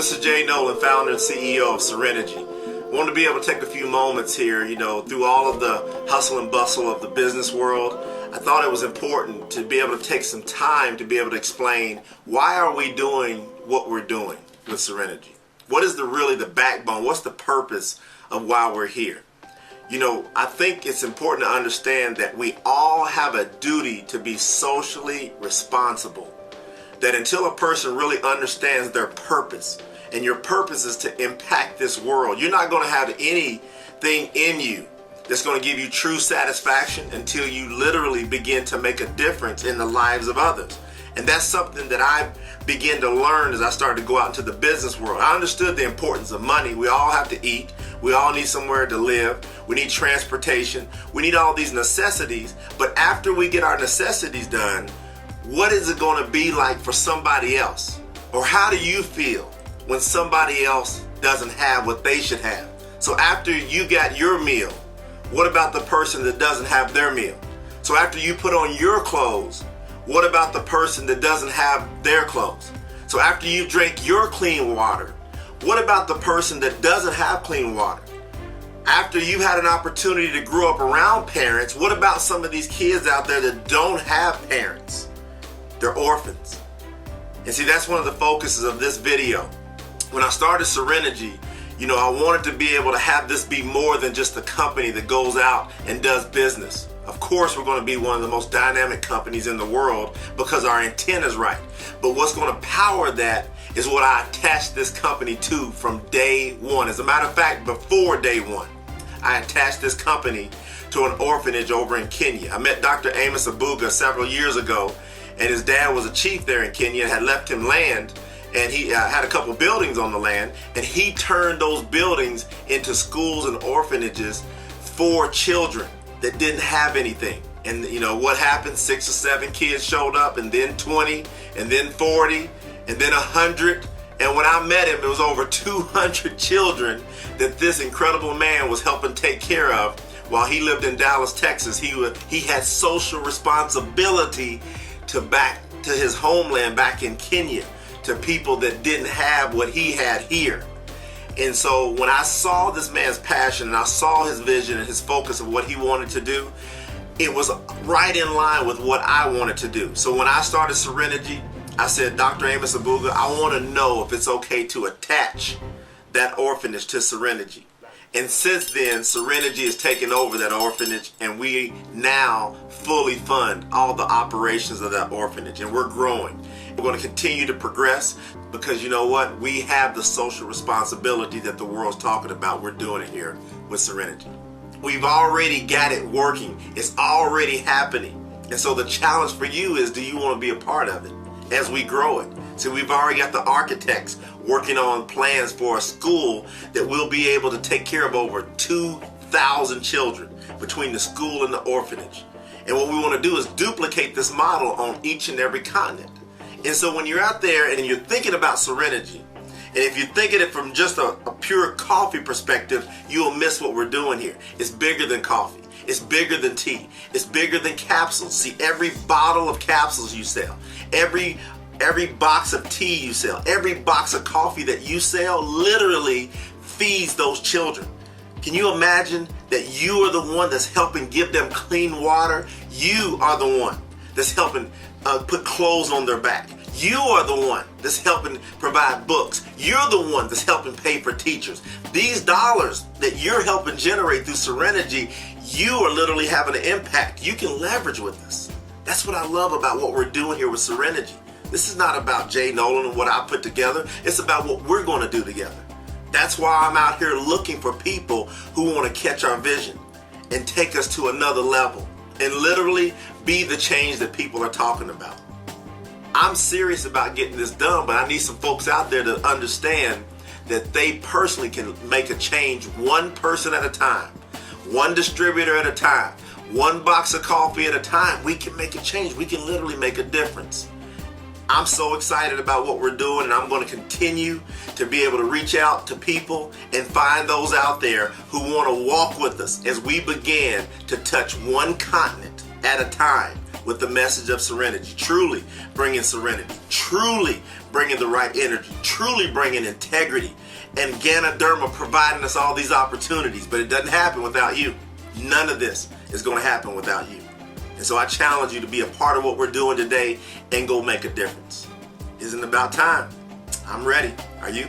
This is Jay Nolan, founder and CEO of SereniGy. I want to be able to take a few moments here, through all of the hustle and bustle of the business world. I thought it was important to be able to take some time to be able to explain why are we doing what we're doing with SereniGy. What is really the backbone? What's the purpose of why we're here? I think it's important to understand that we all have a duty to be socially responsible. That until a person really understands their purpose, and your purpose is to impact this world, you're not going to have anything in you that's going to give you true satisfaction until you literally begin to make a difference in the lives of others. And that's something that I began to learn as I started to go out into the business world. I understood the importance of money. We all have to eat. We all need somewhere to live. We need transportation. We need all these necessities. But after we get our necessities done, what is it going to be like for somebody else? Or how do you feel when somebody else doesn't have what they should have? So after you got your meal, what about the person that doesn't have their meal? So after you put on your clothes, what about the person that doesn't have their clothes? So after you drink your clean water, what about the person that doesn't have clean water? After you've had an opportunity to grow up around parents, what about some of these kids out there that don't have parents? They're orphans. And see, that's one of the focuses of this video. When I started SereniGy, I wanted to be able to have this be more than just a company that goes out and does business. Of course, we're going to be one of the most dynamic companies in the world because our intent is right. But what's going to power that is what I attached this company to from day one. As a matter of fact, before day one, I attached this company to an orphanage over in Kenya. I met Dr. Amos Abuga several years ago, and his dad was a chief there in Kenya and had left him land, and he had a couple buildings on the land, and he turned those buildings into schools and orphanages for children that didn't have anything. And what happened? 6 or 7 kids showed up, and then 20, and then 40, and then 100. And when I met him, it was over 200 children that this incredible man was helping take care of while he lived in Dallas, Texas. He had social responsibility to back to his homeland back in Kenya, to people that didn't have what he had here. And so when I saw this man's passion and I saw his vision and his focus of what he wanted to do, it was right in line with what I wanted to do. So when I started SereniGy, I said, Dr. Amos Abuga, I want to know if it's okay to attach that orphanage to SereniGy. And since then, SereniGy has taken over that orphanage, and we now fully fund all the operations of that orphanage, and we're growing. We're going to continue to progress because you know what? We have the social responsibility that the world's talking about. We're doing it here with SereniGy. We've already got it working. It's already happening. And so the challenge for you is, do you want to be a part of it as we grow it? So we've already got the architects working on plans for a school that will be able to take care of over 2,000 children between the school and the orphanage. And what we want to do is duplicate this model on each and every continent. And so when you're out there and you're thinking about SereniGy, and if you're thinking it from just a pure coffee perspective, you'll miss what we're doing here. It's bigger than coffee. It's bigger than tea. It's bigger than capsules. See, every bottle of capsules you sell, every box of tea you sell, every box of coffee that you sell literally feeds those children. Can you imagine that you are the one that's helping give them clean water? You are the one that's helping put clothes on their back. You are the one that's helping provide books. You're the one that's helping pay for teachers. These dollars that you're helping generate through SereniGy, you are literally having an impact. You can leverage with us. That's what I love about what we're doing here with SereniGy. This is not about Jay Nolan and what I put together. It's about what we're going to do together. That's why I'm out here looking for people who want to catch our vision and take us to another level and literally be the change that people are talking about. I'm serious about getting this done, but I need some folks out there to understand that they personally can make a change, one person at a time, one distributor at a time, one box of coffee at a time. We can make a change. We can literally make a difference. I'm so excited about what we're doing, and I'm going to continue to be able to reach out to people and find those out there who want to walk with us as we begin to touch one continent at a time with the message of SereniGy, truly bringing serenity, truly bringing the right energy, truly bringing integrity, and Ganoderma providing us all these opportunities. But it doesn't happen without you. None of this is going to happen without you. And so I challenge you to be a part of what we're doing today and go make a difference. Isn't it about time? I'm ready. Are you?